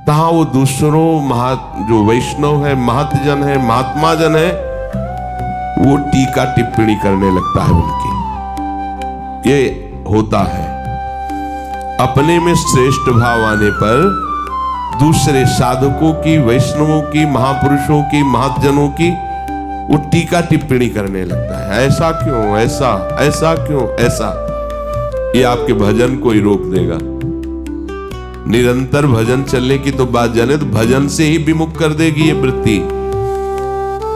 तहां वो दूसरों जो वैष्णव है, महतजन है, महात्मा जन है, वो टीका टिप्पणी करने लगता है उनकी। ये होता है। अपने में श्रेष्ठ भाव आने पर दूसरे साधकों की, वैष्णवों की, महापुरुषों की, महतजनों की वो टीका टिप्पणी करने लगता है। ऐसा क्यों, ऐसा, ऐसा क्यों, ऐसा। ये आपके भजन को ही रोक देगा। निरंतर भजन चलने की तो बात जाने, तो भजन से ही विमुख कर देगी ये वृत्ति।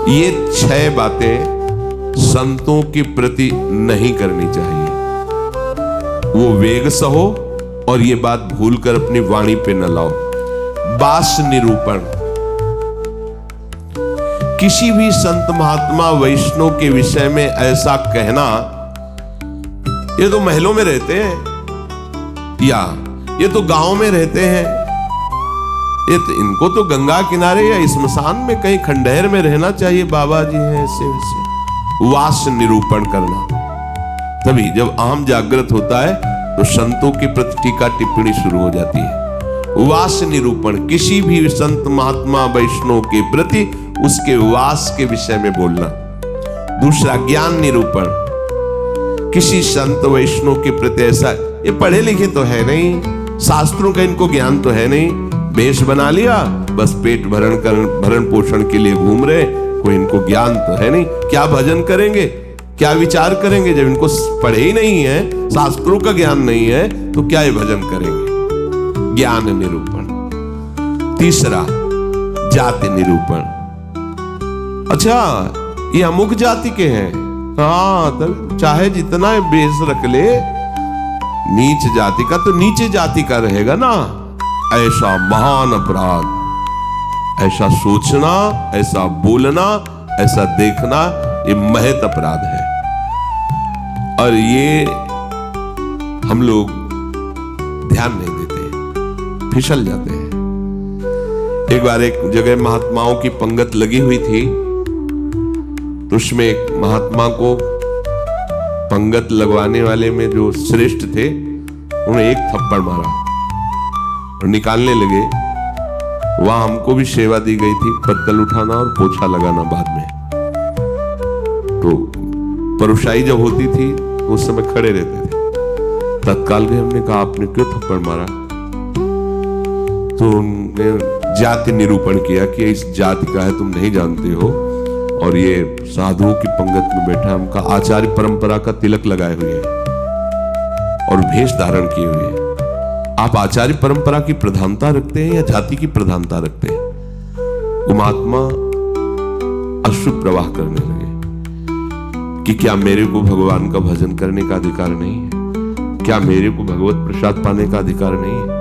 ये 6 बातें संतों के प्रति नहीं करनी चाहिए। वो वेग सहो और ये बात भूलकर अपनी वाणी पे न लाओ। बास निरूपण, किसी भी संत महात्मा वैष्णव के विषय में ऐसा कहना, ये तो महलों में रहते हैं या ये तो गांव में रहते हैं, ये तो इनको तो गंगा किनारे या स्मशान में कहीं खंडहर में रहना चाहिए, बाबा जी हैं ऐसे वैसे। वास निरूपण करना। तभी जब अहम जागृत होता है तो संतों के प्रति टीका टिप्पणी शुरू हो जाती है। वास निरूपण, किसी भी संत महात्मा वैष्णव के प्रति उसके वास के विषय में बोलना। दूसरा ज्ञान निरूपण, किसी संत वैष्णव के प्रति ऐसा, ये पढ़े लिखे तो है नहीं, शास्त्रों का इनको ज्ञान तो है नहीं, वेश बना लिया, बस पेट भरण पोषण के लिए घूम रहे, कोई इनको ज्ञान तो है नहीं। क्या भजन करेंगे, क्या विचार करेंगे जब इनको पढ़े ही नहीं है, शास्त्रों का ज्ञान नहीं है, तो क्या ये भजन करेंगे। ज्ञान निरूपण। तीसरा जाति निरूपण। अच्छा, ये अमुक जाति के हैं, हाँ, तब चाहे जितना बेस रख ले, नीच जाति का तो नीचे जाति का रहेगा ना। ऐसा महान अपराध, ऐसा सोचना, ऐसा बोलना, ऐसा देखना, ये महत अपराध है। और ये हम लोग ध्यान नहीं देते, फिसल जाते हैं। एक बार एक जगह महात्माओं की पंगत लगी हुई थी, तो उसमें एक महात्मा को पंगत लगवाने वाले में जो श्रेष्ठ थे, उन्हें एक थप्पड़ मारा और निकालने लगे। वहां हमको भी सेवा दी गई थी, पत्तल उठाना और पोछा लगाना बाद में। तो परुषाई जब होती थी उस समय खड़े रहते थे। तत्काल में हमने कहा, आपने क्यों थप्पड़ मारा? तो उन्होंने जाति निरूपण किया कि इस जाति का है, तुम नहीं जानते हो, और ये साधुओं की पंगत में बैठा है, उनका आचार्य परंपरा का तिलक लगाए हुए है और भेष धारण किए हुए हैं। आप आचार्य परंपरा की प्रधानता रखते हैं या जाति की प्रधानता रखते हैं? वो महात्मा अश्रु प्रवाह करने लगे कि क्या मेरे को भगवान का भजन करने का अधिकार नहीं है? क्या मेरे को भगवत प्रसाद पाने का अधिकार नहीं है?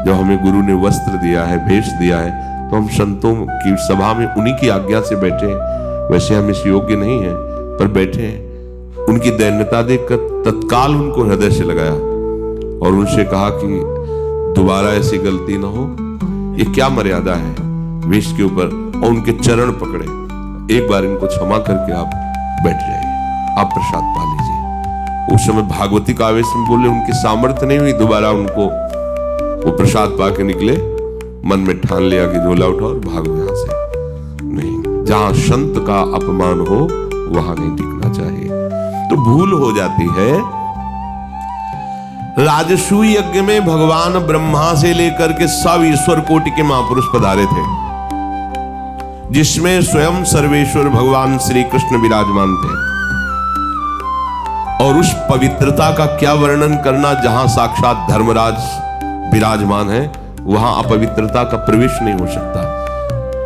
जब हमें गुरु ने वस्त्र दिया है, भेष दिया है, तो हम संतों की सभा में उन्हीं की आज्ञा से बैठे। वैसे हम इस योग्य नहीं है, पर बैठे हैं। उनकी दैन्यता देखकर तत्काल उनको हृदय से लगाया और उनसे कहा कि दोबारा ऐसी गलती ना हो, ये क्या मर्यादा है वेश के ऊपर, और उनके चरण पकड़े, एक बार इनको क्षमा करके आप बैठ जाइए, आप प्रसाद पा लीजिए। उस समय भागवती का आवेश में बोले, उनकी सामर्थ्य नहीं हुई दोबारा उनको वो प्रसाद पा के निकले। मन में ठान लिया कि झोला उठाओ और भागो यहां से। नहीं, जहां संत का अपमान हो वहां नहीं टिकना चाहिए। तो भूल हो जाती है। राजसूय यज्ञ में भगवान ब्रह्मा से लेकर के सब ईश्वर कोटि के महापुरुष पधारे थे, जिसमें स्वयं सर्वेश्वर भगवान श्री कृष्ण विराजमान थे। और उस पवित्रता का क्या वर्णन करना, जहां साक्षात धर्मराज विराजमान है, वहां अपवित्रता का प्रवेश नहीं हो सकता।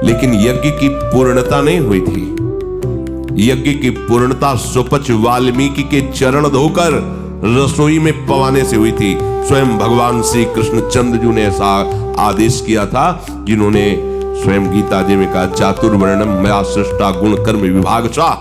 लेकिन यज्ञ की पूर्णता नहीं हुई थी। यज्ञ की पूर्णता सुपच वाल्मीकि के चरण धोकर रसोई में पवाने से हुई थी। स्वयं भगवान श्री कृष्ण चंद्रजू ने ऐसा आदेश किया था, जिन्होंने स्वयं गीता जी में कहा, चातुर्वर्णम मया सृष्टा गुण कर्म विभागशः।